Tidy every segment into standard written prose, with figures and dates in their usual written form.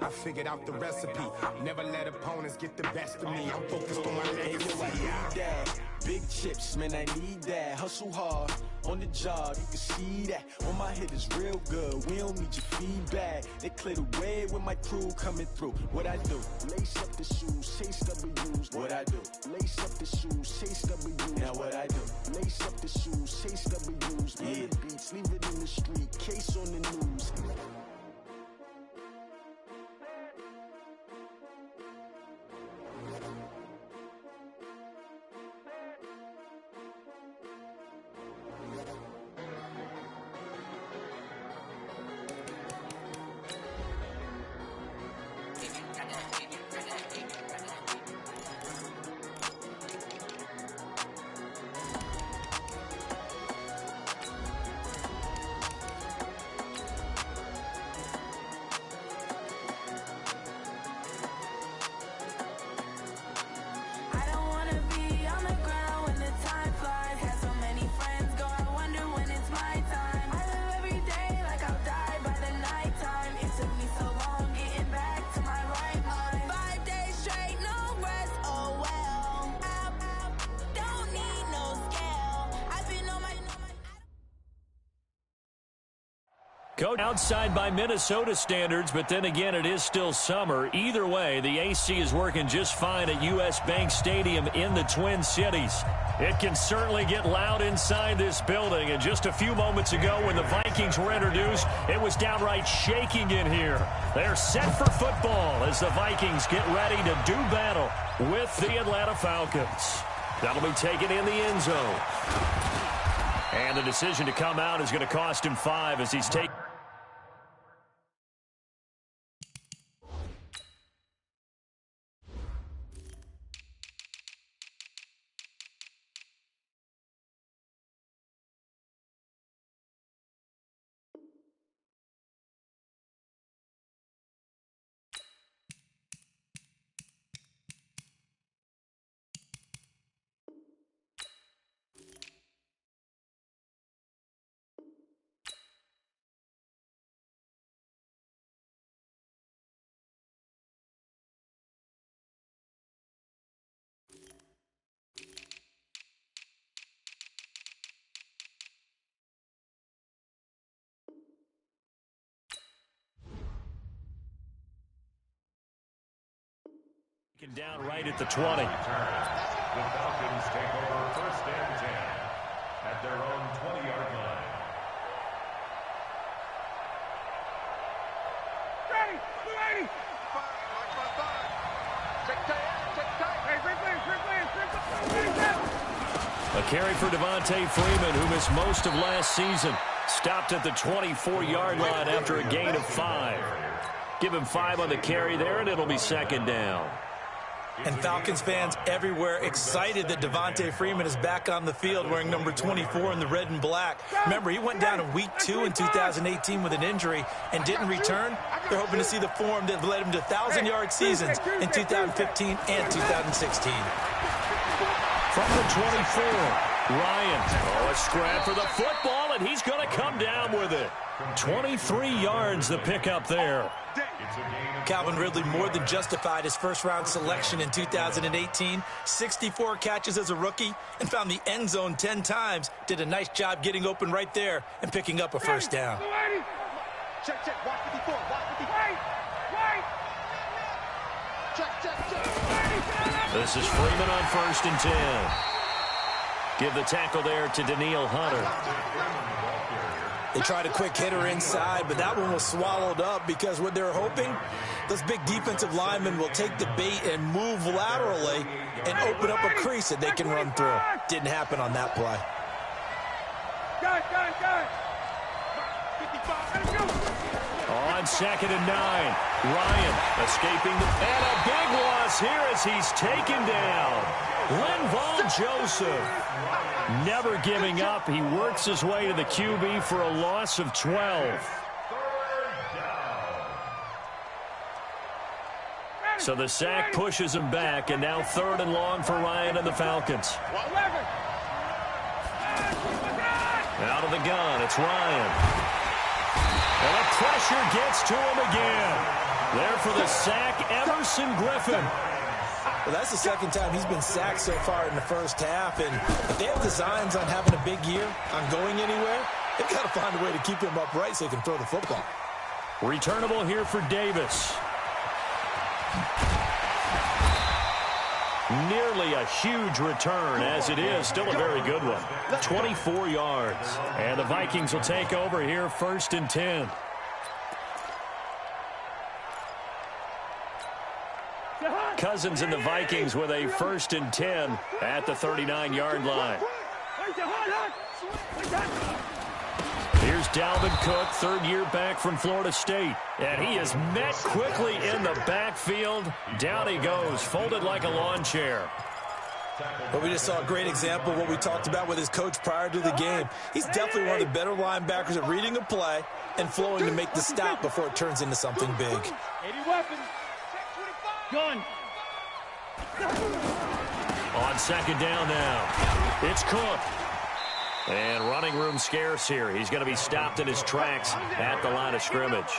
I figured out the recipe. Never let opponents get the best of me. I'm focused on my legacy. Big chips, man, I need that. Hustle hard on the job, you can see that. On my head is real good. We don't need your feedback. They clear the way with my crew coming through. What I do? Lace up the shoes, chase W's. What I do? Lace up the shoes, chase W's. Now what I do? Lace up the shoes, chase W's. Yeah. Beats, leave it in the street, case on the news. Outside by Minnesota standards, but then again, it is still summer. Either way, the AC is working just fine at U.S. Bank Stadium in the Twin Cities. It can certainly get loud inside this building, and just a few moments ago when the Vikings were introduced, it was downright shaking in here. They're set for football as the Vikings get ready to do battle with the Atlanta Falcons. That'll be taken in the end zone. And the decision to come out is going to cost him 5 as he's taken. Down right at the 20. The Falcons take over first and 10 at their own 20-yard line. Ready, 280. A carry for Devontae Freeman, who missed most of last season. Stopped at the 24-yard line after a gain of 5. Give him 5 on the carry there, and it'll be second down. And Falcons fans everywhere excited that Devontae Freeman is back on the field wearing number 24 in the red and black. Remember, he went down in week 2 in 2018 with an injury and didn't return. They're hoping to see the form that led him to 1,000-yard seasons in 2015 and 2016. From the 24, Ryan. Oh, a scrap for the football, and he's going to come down with it. 23 yards the pickup there. Calvin Ridley more than justified his first-round selection in 2018. 64 catches as a rookie and found the end zone 10 times. Did a nice job getting open right there and picking up a first down. Check, watch 54, watch 54. Check. This is Freeman on first and 10. Give the tackle there to Danielle Hunter. They tried a quick hitter inside, but that one was swallowed up because what they're hoping, those big defensive linemen will take the bait and move laterally and open up a crease that they can run through. Didn't happen on that play. On second and 9, Ryan escaping and a big loss here as he's taken down. Linval Joseph never giving up. He works his way to the QB for a loss of 12. So the sack pushes him back, and now 3rd and long for Ryan and the Falcons. Out of the gun, it's Ryan. And the pressure gets to him again. There for the sack, Emerson Griffin. Well, that's the second time he's been sacked so far in the first half, and if they have designs on having a big year, on going anywhere, they've got to find a way to keep him upright so he can throw the football. Returnable here for Davis. Nearly a huge return, as it is still a very good one. 24 yards. And the Vikings will take over here 1st and 10. Cousins and the Vikings with a 1st and 10 at the 39-yard line. Here's Dalvin Cook, 3rd year back from Florida State. And he is met quickly in the backfield. Down he goes, folded like a lawn chair. But we just saw a great example of what we talked about with his coach prior to the game. He's definitely one of the better linebackers at reading a play and flowing to make the stop before it turns into something big. 80 weapons. Gun. On 2nd down now, it's Cook. And running room scarce here. He's going to be stopped in his tracks at the line of scrimmage.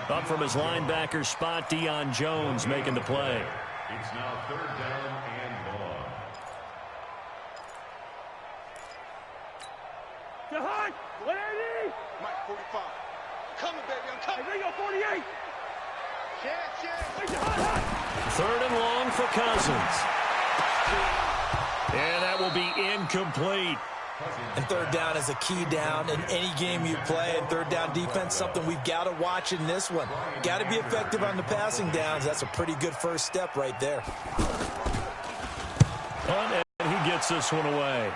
Up from his linebacker spot, Deion Jones making the play. It's now 3rd down and long. Jahan, 180. Mike 45. Coming, baby, I'm coming. Hey, Ringo, 48. Wait, Jahan. 3rd and long for Cousins. And that will be incomplete. And 3rd down is a key down in any game you play. And 3rd down defense, something we've got to watch in this one. Got to be effective on the passing downs. That's a pretty good first step right there. And he gets this one away.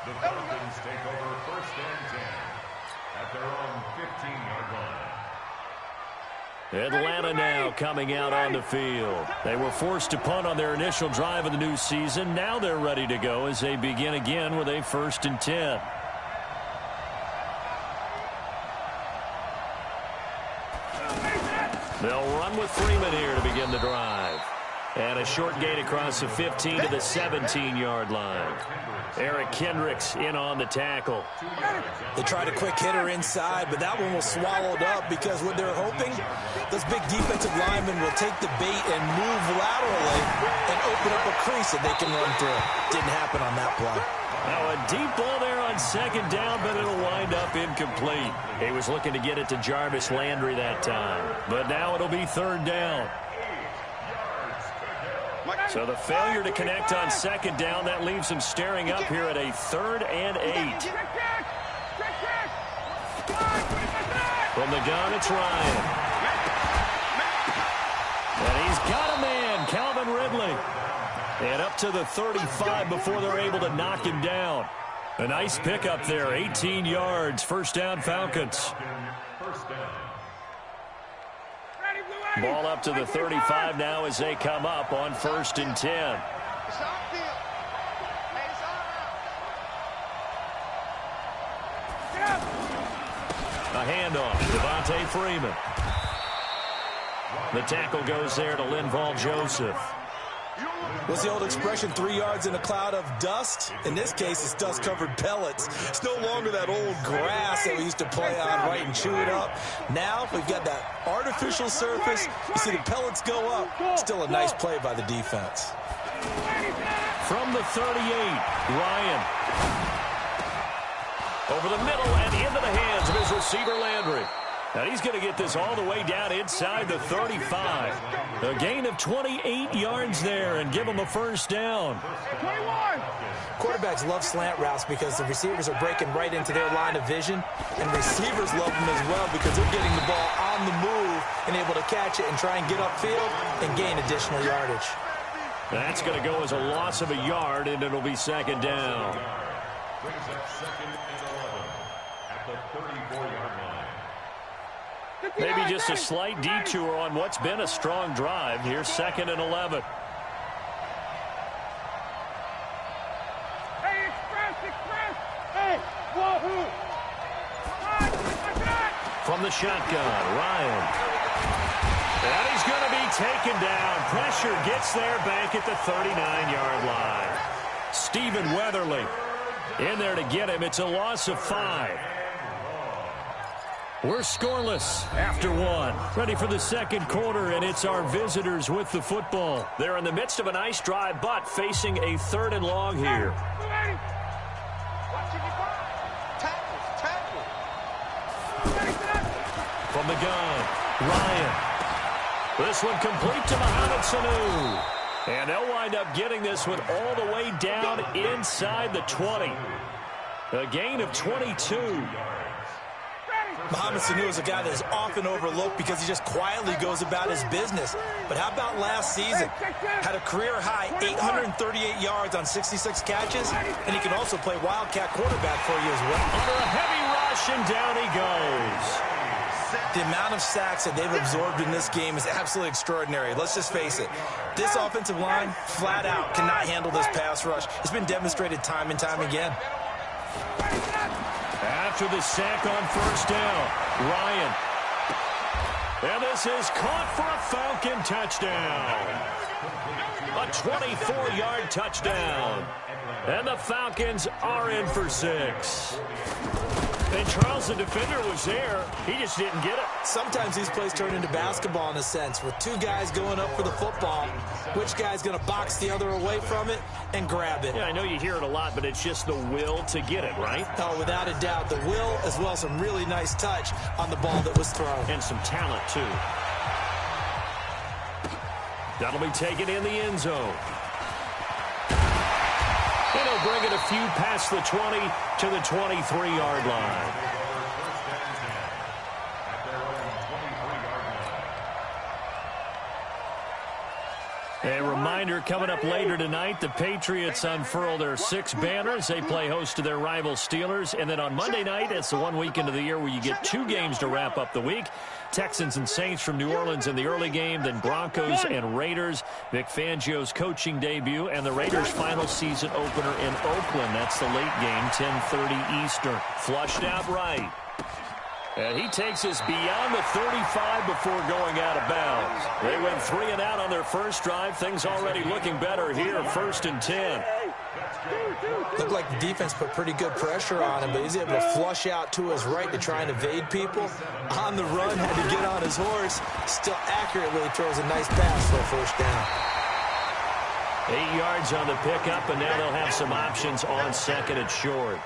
The Falcons take over 1st and 10 at their own 15-yard line. Atlanta now coming out on the field. They were forced to punt on their initial drive of the new season. Now they're ready to go as they begin again with a 1st and 10. They'll run with Freeman here to begin the drive. And a short gain across the 15 to the 17-yard line. Eric Kendricks in on the tackle. They tried a quick hitter inside, but that one was swallowed up because what they're hoping, those big defensive linemen will take the bait and move laterally and open up a crease that they can run through. Didn't happen on that play. Now a deep ball there on 2nd down, but it'll wind up incomplete. He was looking to get it to Jarvis Landry that time, but now it'll be 3rd down. So the failure to connect on 2nd down, that leaves him staring up here at a 3rd and 8. From the gun, it's Ryan. And he's got a man, Calvin Ridley. And up to the 35 before they're able to knock him down. A nice pickup there, 18 yards, 1st down Falcons. Ball up to the 35 now as they come up on 1st and 10. A handoff, Devontae Freeman. The tackle goes there to Linval Joseph. What's the old expression, 3 yards in a cloud of dust? In this case, it's dust-covered pellets. It's no longer that old grass that we used to play on, right, and chew it up. Now we've got that artificial surface. You see the pellets go up. Still a nice play by the defense. From the 38, Ryan. Over the middle and into the hands of his receiver, Landry. And he's going to get this all the way down inside the 35. A gain of 28 yards there and give him a 1st down. 21. Quarterbacks love slant routes because the receivers are breaking right into their line of vision, and receivers love them as well because they're getting the ball on the move and able to catch it and try and get upfield and gain additional yardage. That's going to go as a loss of a yard, and it'll be 2nd down. Brings up 2nd and 11 at the 34-yard line. Maybe just a slight detour on what's been a strong drive. Here's 2nd and 11. Hey, express. Hey, wahoo. From the shotgun, Ryan. And he's going to be taken down. Pressure gets there back at the 39-yard line. Stephen Weatherly in there to get him. It's a loss of 5. We're scoreless after one. Ready for the second quarter, and it's our visitors with the football. They're in the midst of a nice drive, but facing a 3rd and long here. From the gun, Ryan. This one complete to Mohamed Sanu. And they'll wind up getting this one all the way down inside the 20. A gain of 22. Mohamed Sanu is a guy that is often overlooked because he just quietly goes about his business. But how about last season? Had a career-high 838 yards on 66 catches, and he can also play Wildcat quarterback for you as well. Under a heavy rush, and down he goes. The amount of sacks that they've absorbed in this game is absolutely extraordinary. Let's just face it. This offensive line, flat out, cannot handle this pass rush. It's been demonstrated time and time again. After the sack on 1st down, Ryan. And this is caught for a Falcon touchdown. A 24-yard touchdown. And the Falcons are in for 6. And Charles, the defender, was there. He just didn't get it. Sometimes these plays turn into basketball in a sense, with two guys going up for the football. Which guy's going to box the other away from it and grab it? Yeah, I know you hear it a lot, but it's just the will to get it, right? Oh, without a doubt. The will, as well as some really nice touch on the ball that was thrown. And some talent, too. That'll be taken in the end zone. And he'll bring it a few past the 20 to the 23-yard line. A reminder, coming up later tonight, the Patriots unfurl their 6 banners. They play host to their rival Steelers. And then on Monday night, it's the one weekend of the year where you get 2 games to wrap up the week. Texans and Saints from New Orleans in the early game, then Broncos and Raiders. Vic Fangio's coaching debut, and the Raiders' final season opener in Oakland. That's the late game, 10:30 Eastern. Flushed out right. And he takes us beyond the 35 before going out of bounds. They went 3 and out on their first drive. Things already looking better here, 1st and 10. Looked like the defense put pretty good pressure on him, but he's able to flush out to his right to try and evade people. On the run, had to get on his horse. Still accurately throws a nice pass for a 1st down. 8 yards on the pickup, and now they'll have some options on 2nd and short.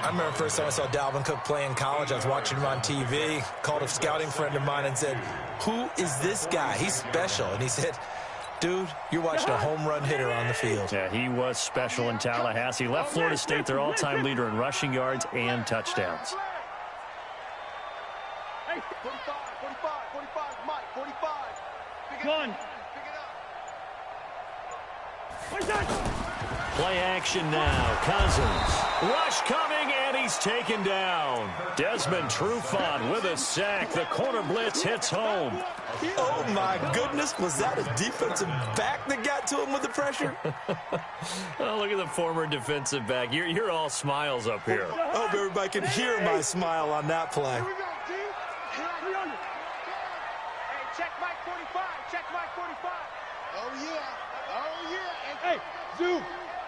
I remember the first time I saw Dalvin Cook play in college. I was watching him on TV, called a scouting friend of mine and said, "Who is this guy? He's special." And he said, "Dude, you're watching a home run hitter on the field." Yeah, he was special in Tallahassee. Left Florida State their all-time leader in rushing yards and touchdowns. Hey, 45, Mike, 45. Gun. Play action now. Cousins. Rush coming, and he's taken down. Desmond Trufant with a sack. The corner blitz hits home. Oh, my goodness. Was that a defensive back that got to him with the pressure? Oh, look at the former defensive back. You're all smiles up here. I hope everybody can hear my smile on that play. Hey, check Mike 45. Check Mike 45. Oh, yeah. Hey, Zoo.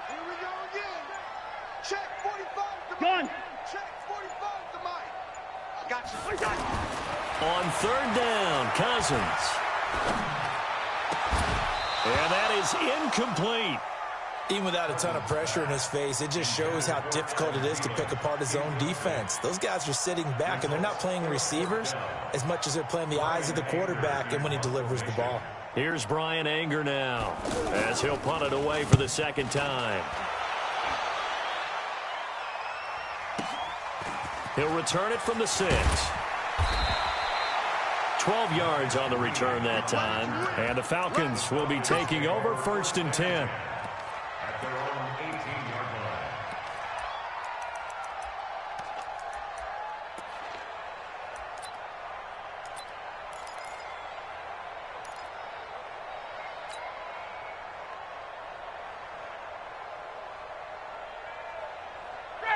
Here we go again. Check 45 to Mike. Check 45 to Mike. I got you. On 3rd down, Cousins. And that is incomplete. Even without a ton of pressure in his face, it just shows how difficult it is to pick apart his own defense. Those guys are sitting back, and they're not playing receivers as much as they're playing the eyes of the quarterback and when he delivers the ball. Here's Brian Anger now as he'll punt it away for the 2nd time. He'll return it from the 6. 12 yards on the return that time. And the Falcons will be taking over 1st and 10. At their own 18-yard line.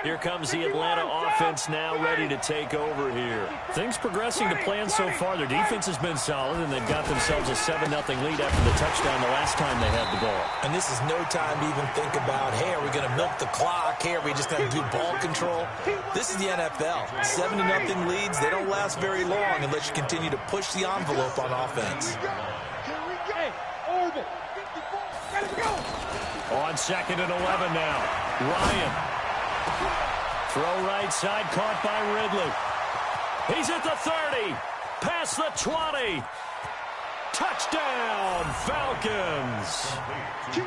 Here comes the Atlanta offense now ready to take over here. Things progressing to plan so far. Their defense has been solid, and they've got themselves a 7-0 lead after the touchdown the last time they had the ball. And this is no time to even think about, hey, are we going to milk the clock? Hey, are we just going to do ball control? This is the NFL. 7-0 leads, they don't last very long unless you continue to push the envelope on offense. On 2nd and 11 now. Ryan. Throw right side, caught by Ridley. He's at the 30. Past the 20. Touchdown, Falcons.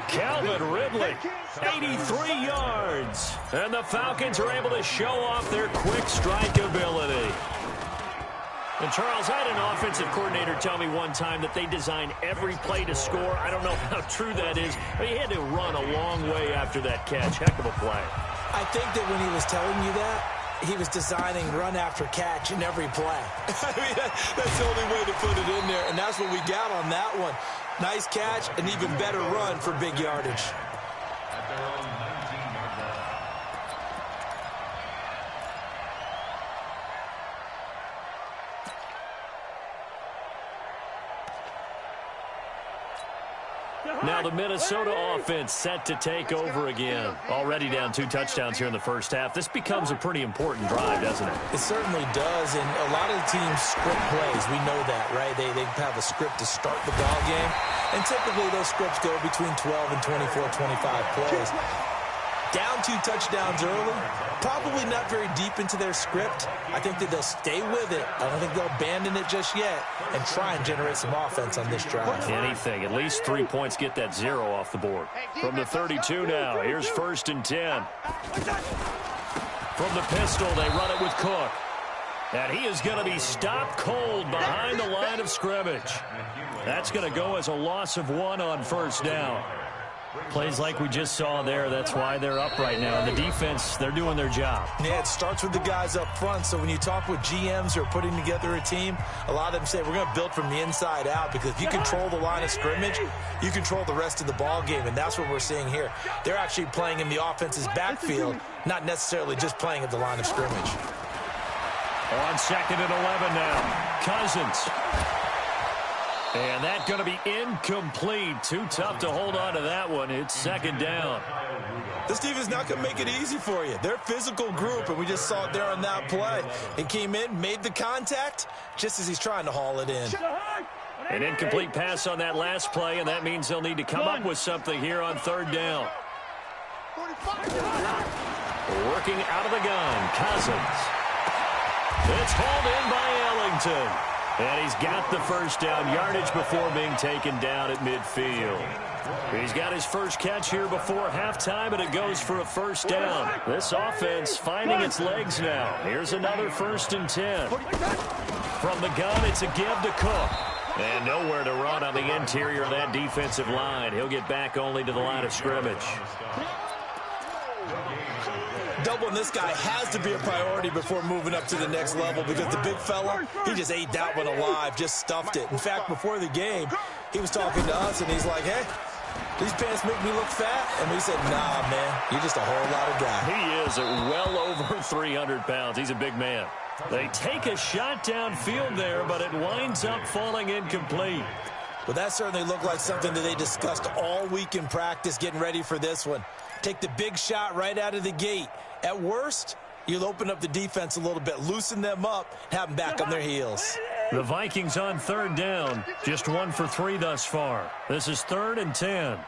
Calvin Ridley, 83 yards. And the Falcons are able to show off their quick strike ability. And, Charles, I had an offensive coordinator tell me one time that they design every play to score. I don't know how true that is, but he had to run a long way after that catch. Heck of a play. I think that when he was telling you that, he was designing run after catch in every play. I mean, that's the only way to put it in there, and that's what we got on that one. Nice catch, an even better run for big yardage. At their own 19-yard line. Now the Minnesota offense set to take over again. Already down 2 touchdowns here in the first half. This becomes a pretty important drive, doesn't it? It certainly does, and a lot of the teams script plays. We know that, right? They have a script to start the ball game, and typically those scripts go between 12 and 24, 25 plays. Down 2 touchdowns early, probably not very deep into their script. I think that they'll stay with it. I don't think they'll abandon it just yet and try and generate some offense on this drive. Anything. At least 3 points get that 0 off the board. From the 32 now, here's 1st and 10. From the pistol, they run it with Cook. And he is going to be stopped cold behind the line of scrimmage. That's going to go as a loss of 1 on 1st down. Plays like we just saw there, that's why they're up right now. And the defense, they're doing their job. Yeah, it starts with the guys up front. So when you talk with GMs who are putting together a team, a lot of them say we're going to build from the inside out, because if you control the line of scrimmage, you control the rest of the ball game, and that's what we're seeing here. They're actually playing in the offense's backfield, not necessarily just playing at the line of scrimmage. On 2nd and 11 now, Cousins. And that's going to be incomplete. Too tough to hold on to that one. It's 2nd down. This defense is not going to make it easy for you. They're a physical group, and we just saw it there on that play. He came in, made the contact, just as he's trying to haul it in. An incomplete pass on that last play, and that means they'll need to come up with something here on 3rd down. Working out of the gun, Cousins. It's hauled in by Ellington. And he's got the 1st down yardage before being taken down at midfield. He's got his first catch here before halftime, and it goes for a 1st down. This offense finding its legs now. Here's another 1st and 10. From the gun, it's a give to Cook. And nowhere to run on the interior of that defensive line. He'll get back only to the line of scrimmage. Doubling this guy has to be a priority before moving up to the next level, because the big fella, he just ate that one alive, just stuffed it. In fact, before the game, he was talking to us, and he's like, hey, these pants make me look fat? And we said, nah, man, you're just a whole lot of guy. He is at well over 300 pounds. He's a big man. They take a shot downfield there, but it winds up falling incomplete. Well, that certainly looked like something that they discussed all week in practice, getting ready for this one. Take the big shot right out of the gate. At worst, you'll open up the defense a little bit, loosen them up, have them back on their heels. The Vikings on 3rd down, just 1 for 3 thus far. This is 3rd and 10.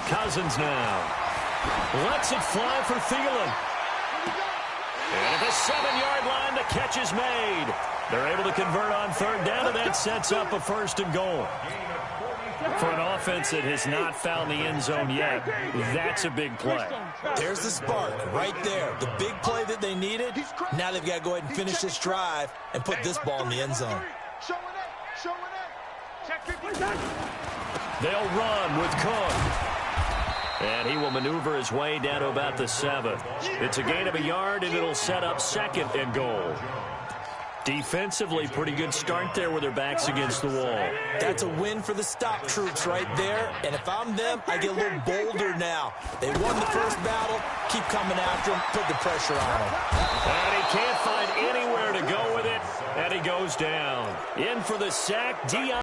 Cousins now. Lets it fly for Thielen. And at the 7-yard line, the catch is made. They're able to convert on 3rd down, and that sets up a 1st and goal. For an offense that has not found the end zone yet, that's a big play. There's the spark right there. The big play that they needed. Now they've got to go ahead and finish this drive and put this ball in the end zone. They'll run with Cook. And he will maneuver his way down to about the 7. It's a gain of a yard, and it'll set up 2nd and goal. Defensively, pretty good start there with their backs against the wall. That's a win for the stop troops right there. And if I'm them, I get a little bolder now. They won the first battle. Keep coming after them. Put the pressure on them. And he can't find anywhere to go with it. And he goes down. In for the sack, Dion.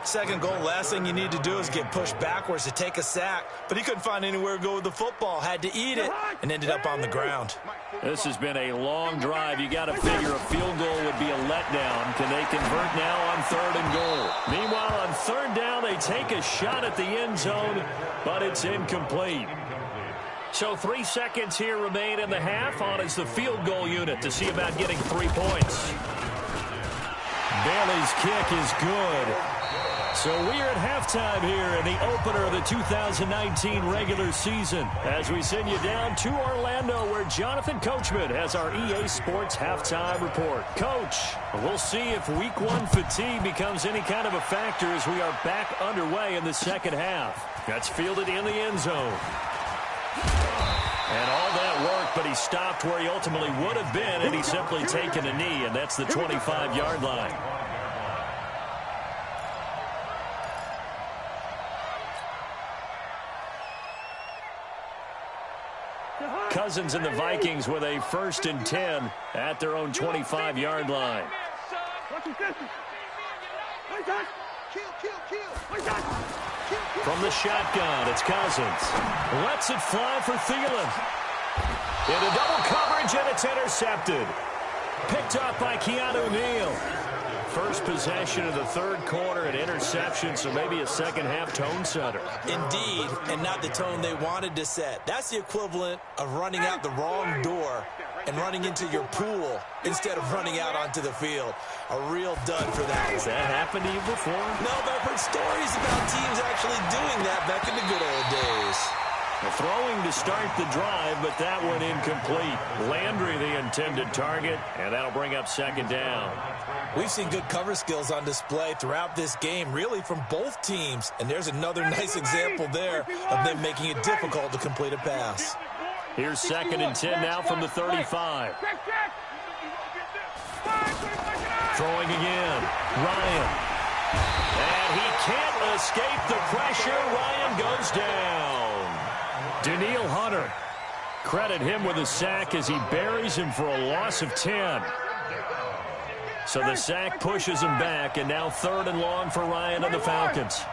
Second goal, last thing you need to do is get pushed backwards to take a sack. But he couldn't find anywhere to go with the football. Had to eat it and ended up on the ground. This has been a long drive. You got to figure a field goal would be a letdown. Can they convert now on 3rd and goal? Meanwhile, on 3rd down, they take a shot at the end zone, but it's incomplete. So 3 seconds here remain in the half. On is the field goal unit to see about getting 3 points. Bailey's kick is good. So we're at halftime here in the opener of the 2019 regular season as we send you down to Orlando where Jonathan Coachman has our EA Sports halftime report. Coach, we'll see if week 1 fatigue becomes any kind of a factor as we are back underway in the second half. That's fielded in the end zone. And all that work, but he stopped where he ultimately would have been, and he's simply taken a knee, and that's the 25-yard line. Cousins and the Vikings with a 1st and 10 at their own 25-yard line. From the shotgun, it's Cousins. Lets it fly for Thielen. Into double coverage, and it's intercepted. Picked up by Keanu Neal. First possession of the 3rd quarter, an interception, so maybe a second-half tone setter. Indeed, and not the tone they wanted to set. That's the equivalent of running out the wrong door and running into your pool instead of running out onto the field. A real dud for that. Has that happened to you before? No, but I've heard stories about teams actually doing that back in the good old days. Throwing to start the drive, but that one incomplete. Landry the intended target, and that'll bring up 2nd down. We've seen good cover skills on display throughout this game, really from both teams. And there's another nice example there of them making it difficult to complete a pass. Here's 2nd and 10 now from the 35. Throwing again. Ryan. And he can't escape the pressure. Ryan goes down. Daniil Hunter. Credit him with a sack as he buries him for a loss of 10. So the sack pushes him back, and now 3rd and long for Ryan and the Falcons.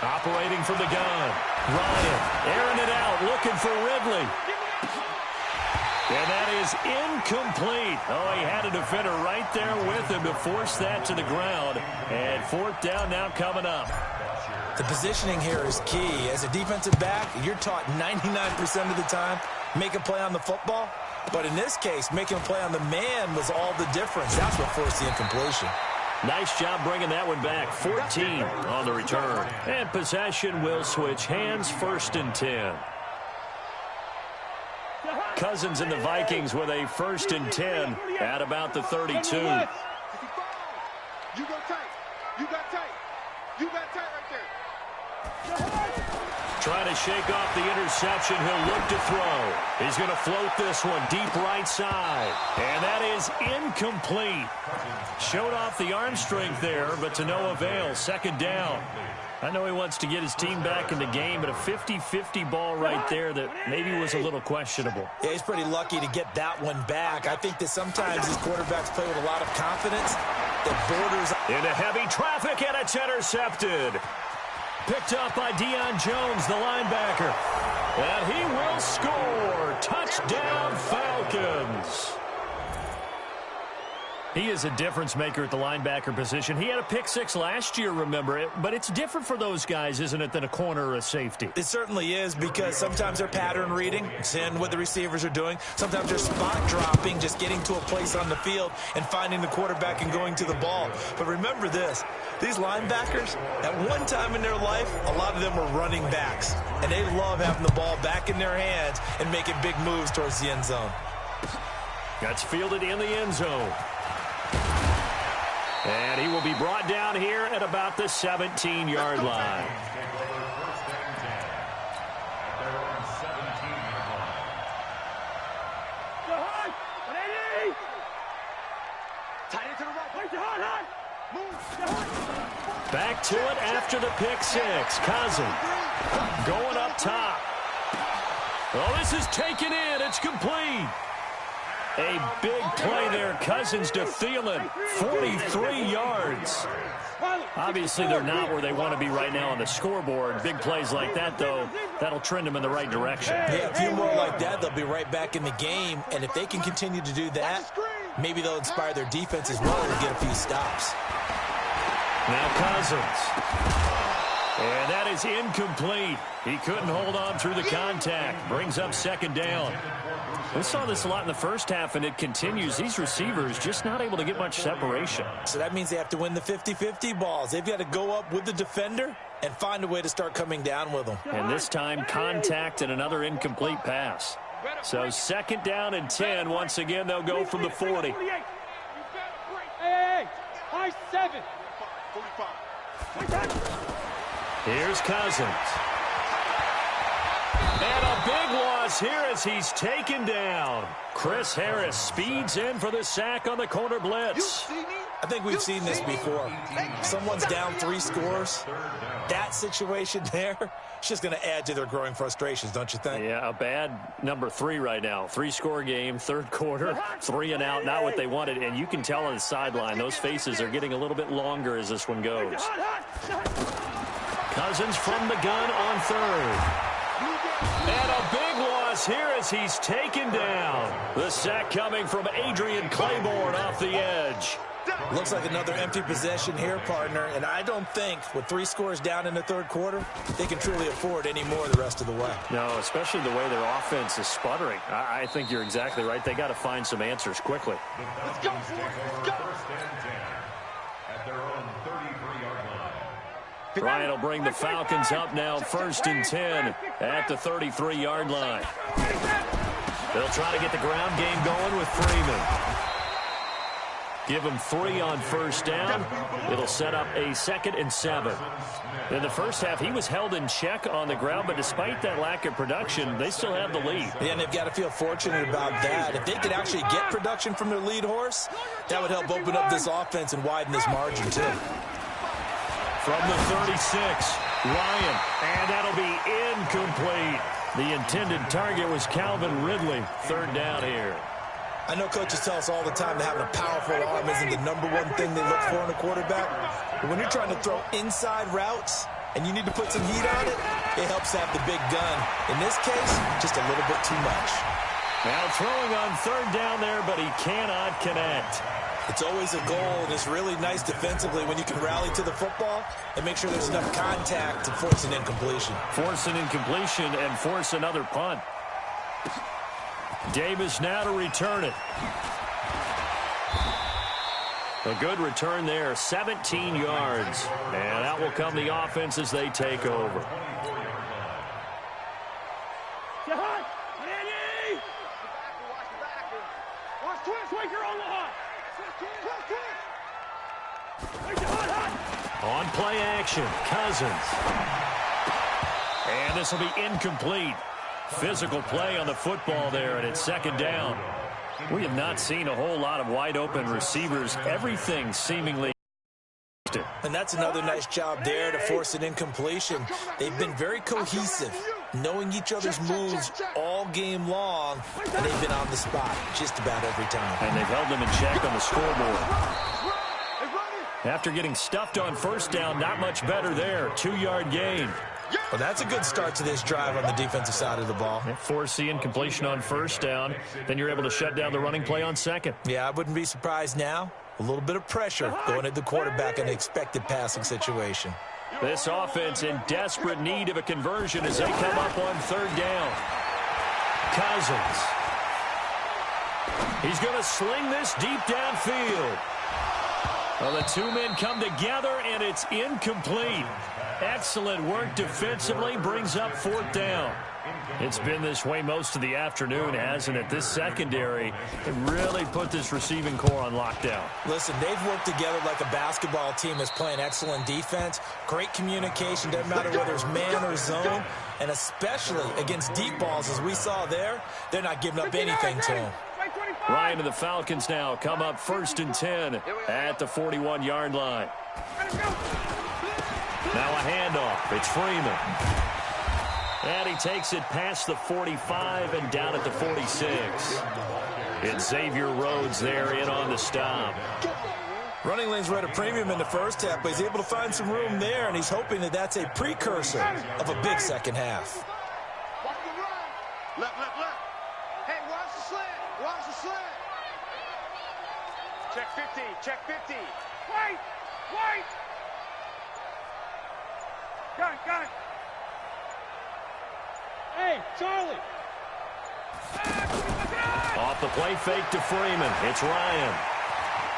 Operating from the gun. Ryan airing it out, looking for Ridley. And that is incomplete. Oh, he had a defender right there with him to force that to the ground. And 4th down now coming up. The positioning here is key. As a defensive back, you're taught 99% of the time, make a play on the football. But in this case, making a play on the man was all the difference. That's what forced the incompletion. Nice job bringing that one back. 14 on the return. And possession will switch hands. 1st and 10. Cousins and the Vikings with a 1st and 10 at about the 32. You go tight. You got tight. You got tight right there. Trying to shake off the interception. He'll look to throw. He's going to float this one deep right side. And that is incomplete. Showed off the arm strength there, but to no avail. 2nd down. I know he wants to get his team back in the game, but a 50-50 ball right there that maybe was a little questionable. Yeah, he's pretty lucky to get that one back. I think that sometimes these quarterbacks play with a lot of confidence that borders into heavy traffic, and it's intercepted. Picked up by Deion Jones, the linebacker. And he will score. Touchdown, Falcons. He is a difference maker at the linebacker position. He had a pick 6 last year, remember it. But it's different for those guys, isn't it, than a corner or a safety? It certainly is, because sometimes they're pattern reading, seeing what the receivers are doing. Sometimes they're spot dropping, just getting to a place on the field and finding the quarterback and going to the ball. But remember this, these linebackers, at one time in their life, a lot of them were running backs. And they love having the ball back in their hands and making big moves towards the end zone. That's fielded in the end zone. And he will be brought down here at about the 17-yard line. Back to it after the pick six. Cousins going up top. Oh, this is taken in. It's complete. A big play there. Cousins to Thielen. 43 yards. Obviously, they're not where they want to be right now on the scoreboard. Big plays like that, though, that'll trend them in the right direction. Yeah, a few more like that, they'll be right back in the game. And if they can continue to do that, maybe they'll inspire their defense as well and get a few stops. Now Cousins. And that is incomplete. He couldn't hold on through the contact. Brings up second down. We saw this a lot in the first half, and it continues. These receivers just not able to get much separation. So that means they have to win the 50-50 balls. They've got to go up with the defender and find a way to start coming down with them. And this time, contact and another incomplete pass. So second down and 10. Once again, they'll go from the 40. Hey, high 7. Here's Cousins. And a big loss here as he's taken down. Chris Harris speeds in for the sack on the corner blitz. I think we've seen this before. Someone's down 3 scores. That situation there, it's just going to add to their growing frustrations, don't you think? Yeah, a bad number 3 right now. 3-score game, third quarter, 3 and out, not what they wanted. And you can tell on the sideline, those faces are getting a little bit longer as this one goes. Cousins from the gun on third. And a big loss here as he's taken down. The sack coming from Adrian Claiborne off the edge. Looks like another empty possession here, partner. And I don't think, with 3 scores down in the third quarter, they can truly afford any more the rest of the way. No, especially the way their offense is sputtering. I think you're exactly right. They got to find some answers quickly. Let's go, let's go. At their own 33-yard line. Bryant will bring the Falcons up now, 1st and 10 at the 33-yard line. They'll try to get the ground game going with Freeman. Give him 3 on first down. It'll set up a 2nd and 7. In the first half, he was held in check on the ground, but despite that lack of production, they still have the lead. Yeah, and they've got to feel fortunate about that. If they could actually get production from their lead horse, that would help open up this offense and widen this margin, too. From the 36, Ryan, and that'll be incomplete. The intended target was Calvin Ridley. 3rd down here. I know coaches tell us all the time that having a powerful arm isn't the #1 thing they look for in a quarterback. But when you're trying to throw inside routes and you need to put some heat on it, it helps to have the big gun. In this case, just a little bit too much. Now throwing on 3rd down there, but he cannot connect. It's always a goal, and it's really nice defensively when you can rally to the football and make sure there's enough contact to force an incompletion. Force an incompletion and force another punt. Davis now to return it. A good return there, 17 yards. And out will come the offense as they take over. On play action, Cousins. And this will be incomplete. Physical play on the football there, and it's 2nd down. We have not seen a whole lot of wide-open receivers. Everything seemingly. And that's another nice job there to force an incompletion. They've been very cohesive, knowing each other's moves all game long, and they've been on the spot just about every time. And they've held them in check on the scoreboard. After getting stuffed on first down, not much better there. 2-yard gain. Well, that's a good start to this drive on the defensive side of the ball. Force the incompletion on first down. Then you're able to shut down the running play on 2nd. Yeah, I wouldn't be surprised now. A little bit of pressure going at the quarterback in an expected passing situation. This offense in desperate need of a conversion as they come up on 3rd down. Cousins. He's going to sling this deep downfield. Well, the 2 men come together, and it's incomplete. Excellent work defensively, brings up 4th down. It's been this way most of the afternoon, hasn't it? This secondary really put this receiving core on lockdown. Listen, they've worked together like a basketball team that's playing excellent defense. Great communication, doesn't matter whether it's man or zone. And especially against deep balls, as we saw there, they're not giving up anything to them. Ryan and the Falcons now come up 1st and 10 at the 41-yard line. Now a handoff. It's Freeman. And he takes it past the 45 and down at the 46. It's Xavier Rhodes there in on the stop. Running lanes were at a premium in the first half, but he's able to find some room there, and he's hoping that that's a precursor of a big second half. Watch the run. Left. Hey, watch the slant. Watch the slant. Check 50. Check 50. Wait. Gun. Hey, Charlie. Off the play fake to Freeman. It's Ryan.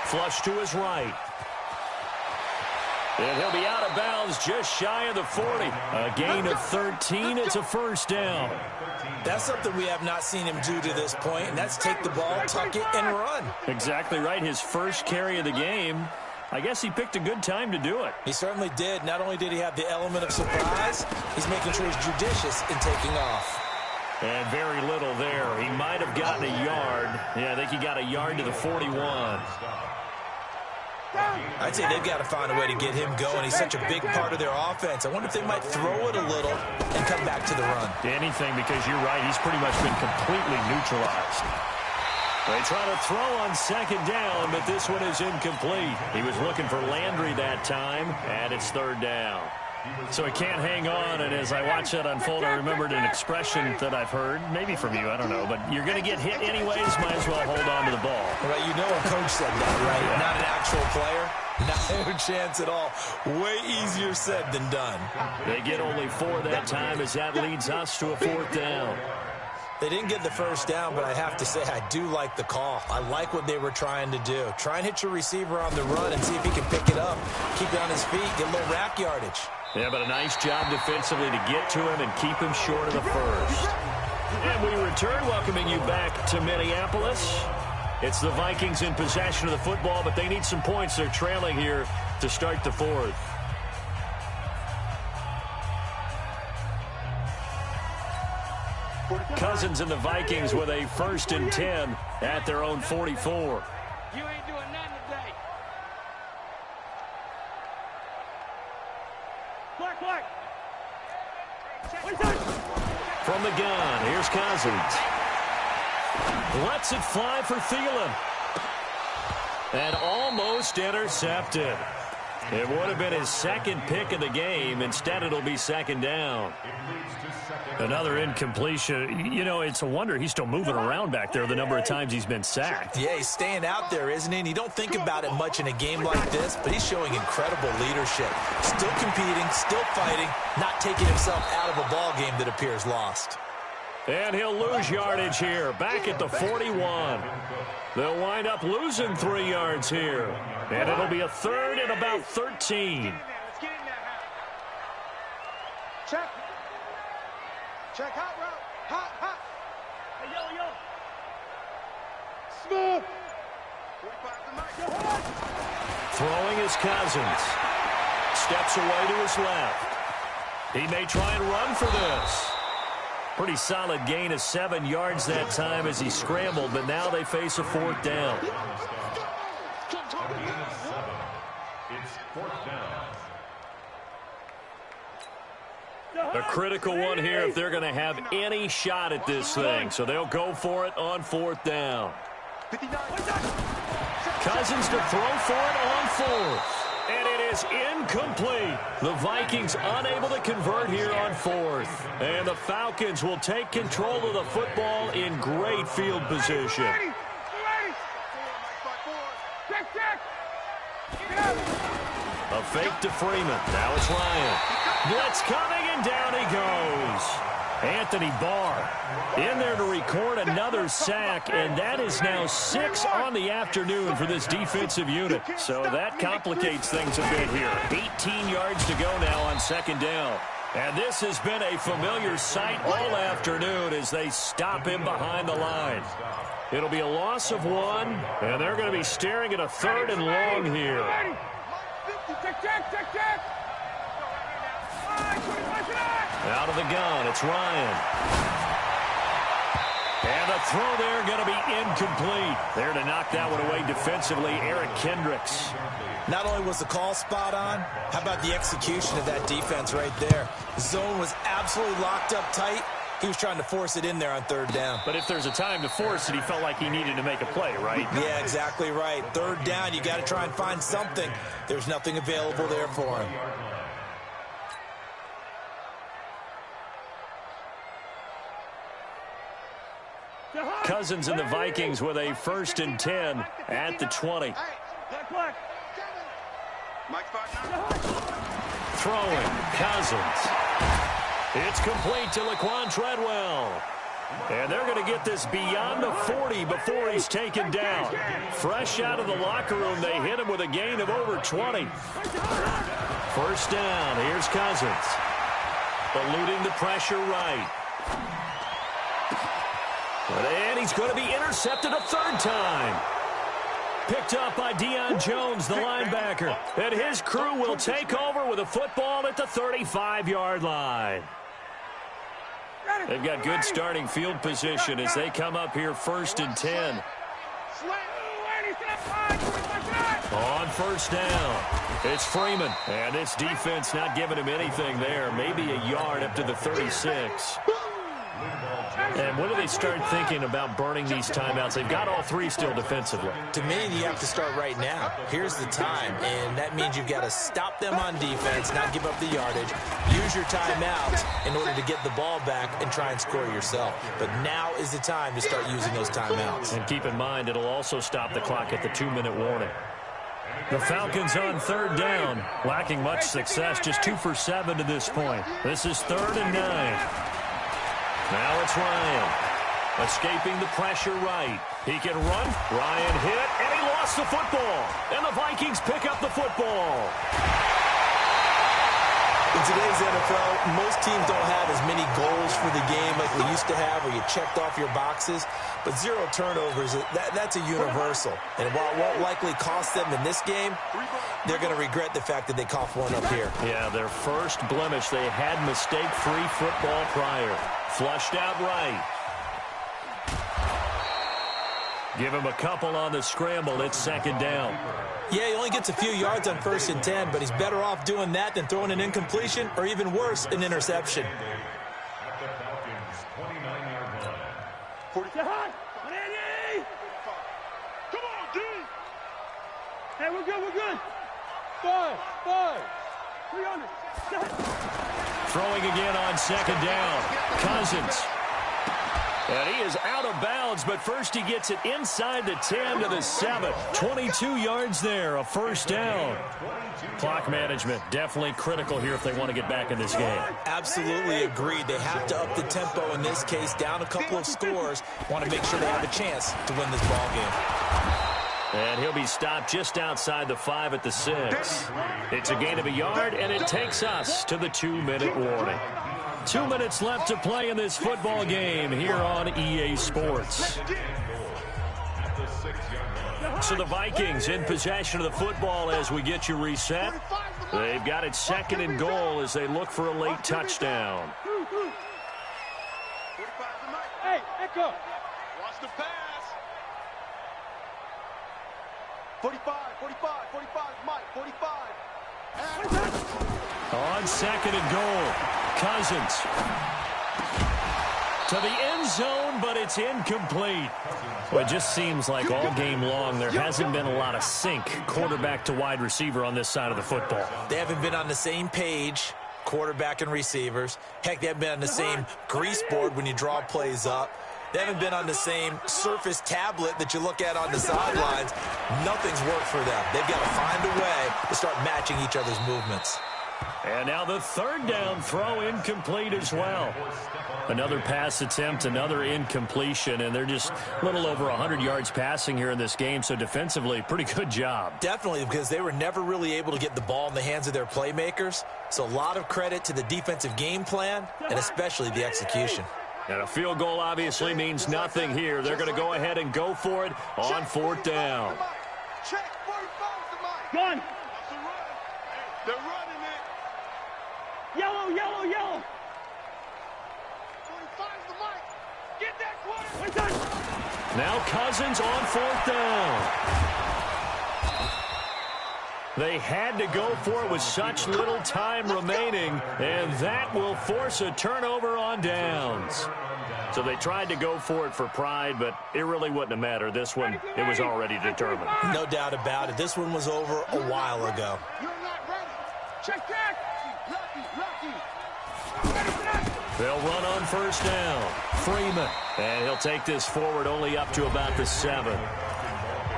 Flush to his right. And he'll be out of bounds just shy of the 40. A gain of 13. It's a first down. That's something we have not seen him do to this point, and that's take the ball, tuck it, and run. Exactly right. His first carry of the game. I guess he picked a good time to do it. He certainly did. Not only did he have the element of surprise, he's making sure he's judicious in taking off. And very little there. He might have gotten a yard. Yeah, I think he got a yard to the 41. I'd say they've got to find a way to get him going. He's such a big part of their offense. I wonder if they might throw it a little and come back to the run. Anything, because you're right. He's pretty much been completely neutralized. They try to throw on second down, but this one is incomplete. He was looking for Landry that time, and it's third down. So he can't hang on, and as I watch that unfold, I remembered an expression that I've heard, maybe from you, I don't know, but you're going to get hit anyways, might as well hold on to the ball. Right, you know a coach said that, right? Yeah. Not an actual player. Not a chance at all. Way easier said than done. They get only 4 that time as that leads us to a 4th down. They didn't get the first down, but I have to say I do like the call. I like what they were trying to do. Try and hit your receiver on the run and see if he can pick it up, keep it on his feet, get a little rack yardage. Yeah, but a nice job defensively to get to him and keep him short of the first. And we return, welcoming you back to Minneapolis. It's the Vikings in possession of the football, but they need some points. They're trailing here to start the 4th. Cousins and the Vikings with a 1st and 10 at their own 44. You ain't doing nothing today. Black. From the gun, here's Cousins. Lets it fly for Thielen. And almost intercepted. It would have been his second pick of the game. Instead, it'll be second down. Another incompletion. You know, it's a wonder he's still moving around back there the number of times he's been sacked. Yeah, he's staying out there, isn't he? And you don't think about it much in a game like this, but he's showing incredible leadership. Still competing, still fighting, not taking himself out of a ball game that appears lost. And he'll lose yardage here, back at the 41. They'll wind up losing 3 yards here. And it'll be a 3rd and about 13. Check hot route. Hot. Hey, yo. Smooth. Throwing is Cousins. Steps away to his left. He may try and run for this. Pretty solid gain of 7 yards that time as he scrambled, but now they face a 4th down. It's 4th down. A critical one here if they're going to have any shot at this thing. So they'll go for it on 4th down. Cousins to throw for it on 4th. And it is incomplete. The Vikings unable to convert here on 4th. And the Falcons will take control of the football in great field position. A fake to Freeman. Now it's Ryan. Blitz coming, and down he goes. Anthony Barr in there to record another sack, and that is now 6 on the afternoon for this defensive unit. So that complicates things a bit here. 18 yards to go now on second down. And this has been a familiar sight all afternoon as they stop him behind the line. It'll be a loss of 1, and they're going to be staring at a 3rd and long here. Out of the gun, it's Ryan. And the throw there going to be incomplete. There to knock that one away defensively, Eric Kendricks. Not only was the call spot on, how about the execution of that defense right there? The zone was absolutely locked up tight. He was trying to force it in there on third down. But if there's a time to force it, he felt like he needed to make a play, right? Yeah, exactly right. Third down, you got to try and find something. There's nothing available there for him. Cousins and the Vikings with a 1st and 10 at the 20. Throwing, Cousins. It's complete to Laquan Treadwell. And they're going to get this beyond the 40 before he's taken down. Fresh out of the locker room, they hit him with a gain of over 20. 1st down, here's Cousins. Eluding the pressure right. And he's going to be intercepted a 3rd time. Picked up by Deion Jones, the linebacker. And his crew will take over with a football at the 35-yard line. They've got good starting field position as they come up here 1st and 10. On 1st down, it's Freeman. And this defense not giving him anything there. Maybe a yard up to the 36. And when do they start thinking about burning these timeouts? They've got all 3 still defensively. To me, you have to start right now. Here's the time, and that means you've got to stop them on defense, not give up the yardage. Use your timeouts in order to get the ball back and try and score yourself. But now is the time to start using those timeouts. And keep in mind, it'll also stop the clock at the 2-minute warning. The Falcons on 3rd down, lacking much success, just 2 for 7 to this point. This is 3rd and 9. Now it's Ryan, escaping the pressure right. He can run. Ryan hit, and he lost the football. And the Vikings pick up the football. In today's NFL, most teams don't have as many goals for the game like we used to have, where you checked off your boxes. But 0 turnovers, that's a universal. And while it won't likely cost them in this game, they're going to regret the fact that they coughed one up here. Yeah, their first blemish. They had mistake-free football prior. Flushed out right. Give him a couple on the scramble. It's 2nd down. Yeah, he only gets a few yards on 1st and 10, but he's better off doing that than throwing an incompletion or even worse, an interception. At the Falcons' 29-yard line. 40. Come on, D. Hey, we're good. 5. 300. Throwing again on 2nd down. Cousins. And he is out of bounds, but first he gets it inside the 10 to the 7. 22 yards there, a 1st down. Clock management definitely critical here if they want to get back in this game. Absolutely agreed. They have to up the tempo in this case, down a couple of scores. Want to make sure they have a chance to win this ball game. And he'll be stopped just outside the 5 at the 6. It's a gain of a yard, and it takes us to the 2-minute warning. 2 minutes left to play in this football game here on EA Sports. So the Vikings in possession of the football as we get you reset. They've got it 2nd and goal as they look for a late touchdown. Hey, Echo. Watch the pass. 45, Mike, 45. On 2nd and goal, Cousins to the end zone, but it's incomplete. Well, it just seems like all game long there hasn't been a lot of sync quarterback to wide receiver on this side of the football. They haven't been on the same page, quarterback and receivers. Heck, they haven't been on the same grease board when you draw plays up. They haven't been on the same Surface tablet that you look at on the sidelines. Nothing's worked for them. They've got to find a way to start matching each other's movements. And now the 3rd down throw incomplete as well. Another pass attempt, another incompletion, and they're just a little over 100 yards passing here in this game, so defensively, pretty good job. Definitely, because they were never really able to get the ball in the hands of their playmakers. So a lot of credit to the defensive game plan and especially the execution. And a field goal obviously means nothing here. They're going to go ahead and go for it on 4th down. Check 45 to Mike. Gun. That's a run. Hey, they're running it. Yellow. 45 to Mike. Get that quarter. Now Cousins on 4th down. They had to go for it with such little time remaining, and that will force a turnover on downs. So they tried to go for it for pride, but it really wouldn't have mattered. This one, it was already determined. No doubt about it. This one was over a while ago. You're not ready. Check back. Lucky. They'll run on 1st down. Freeman. And he'll take this forward only up to about the 7.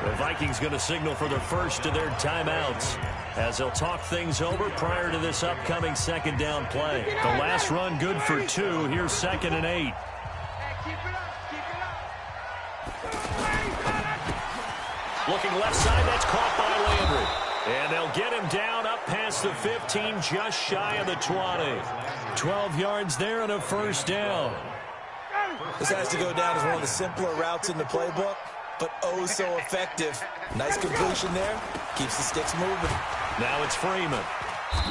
The Vikings going to signal for the first of their timeouts as they'll talk things over prior to this upcoming 2nd down play. The last run good for 2. Here's 2nd and 8. Looking left side, that's caught by Landry. And they'll get him down up past the 15, just shy of the 20. 12 yards there and a 1st down. This has to go down as one of the simpler routes in the playbook, but oh so effective. Nice completion there. Keeps the sticks moving. Now it's Freeman.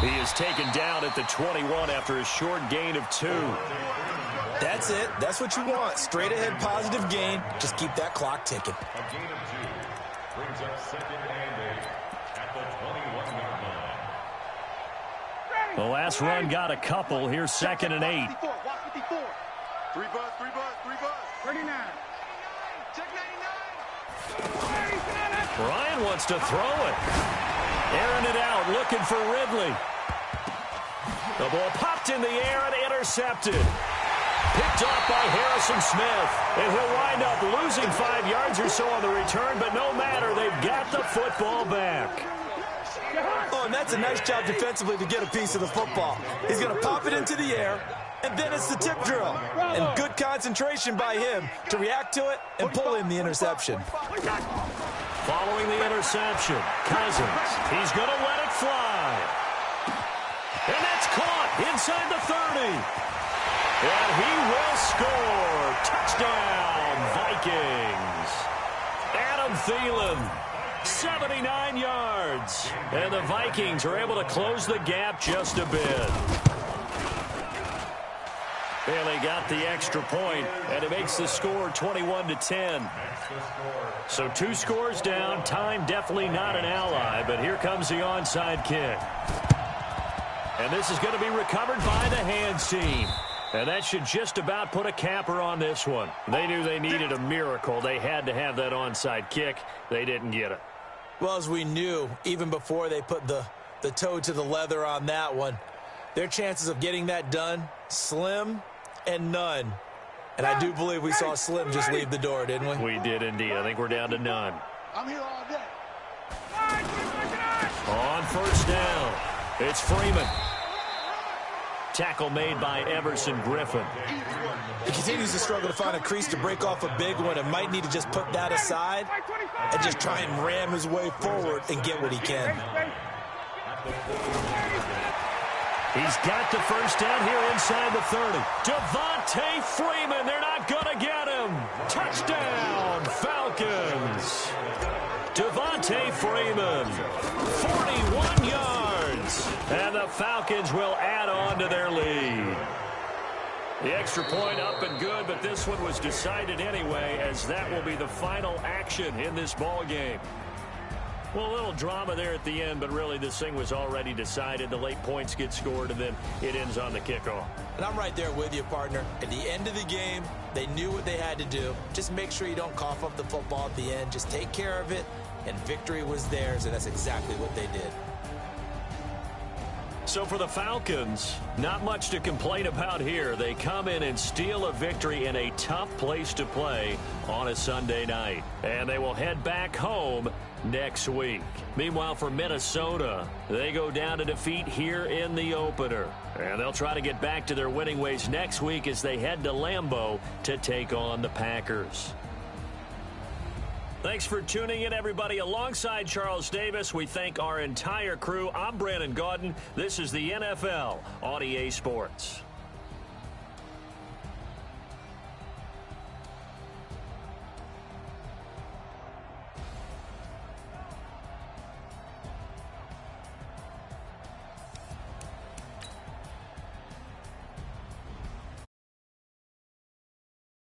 He is taken down at the 21 after a short gain of 2. That's it. That's what you want. Straight ahead positive gain. Just keep that clock ticking. A gain of 2 brings up 2nd and 8 at the 21-yard line. The last run got a couple. Here's 2nd and 8. 54. 3 bus. 39. Check 99. Ryan wants to throw it. Airing it out, looking for Ridley. The ball popped in the air and intercepted. Picked off by Harrison Smith. And he'll wind up losing 5 yards or so on the return, but no matter, they've got the football back. Oh, and that's a nice job defensively to get a piece of the football. He's going to pop it into the air, and then it's the tip drill. And good concentration by him to react to it and pull in the interception. Following the interception, Cousins. He's going to let it fly. And that's caught inside the 30. And he will score. Touchdown, Vikings. Adam Thielen, 79 yards. And the Vikings are able to close the gap just a bit. And they got the extra point, and it makes the score 21-10. So 2 scores down. Time definitely not an ally, but here comes the onside kick. And this is going to be recovered by the hands team. And that should just about put a capper on this one. They knew they needed a miracle. They had to have that onside kick. They didn't get it. Well, as we knew, even before they put the toe to the leather on that one, their chances of getting that done, slim and none. And I do believe we saw Slim just leave the door, didn't we? We did indeed. I think we're down to none. I'm here all day. On 1st down, it's Freeman. Tackle made by Everson Griffin. He continues to struggle to find a crease to break off a big one and might need to just put that aside and just try and ram his way forward and get what he can. He's got the 1st down here inside the 30. Devontae Freeman, they're not going to get him. Touchdown, Falcons. Devontae Freeman, 41 yards. And the Falcons will add on to their lead. The extra point up and good, but this one was decided anyway, as that will be the final action in this ball game. Well, a little drama there at the end, but really this thing was already decided. The late points get scored, and then it ends on the kickoff. And I'm right there with you, partner. At the end of the game, they knew what they had to do. Just make sure you don't cough up the football at the end. Just take care of it, and victory was theirs, and that's exactly what they did. So for the Falcons, not much to complain about here. They come in and steal a victory in a tough place to play on a Sunday night. And they will head back home next week. Meanwhile, for Minnesota, they go down to defeat here in the opener. And they'll try to get back to their winning ways next week as they head to Lambeau to take on the Packers. Thanks for tuning in, everybody. Alongside Charles Davis, we thank our entire crew. I'm Brandon Gaudin. This is the NFL on EA Sports.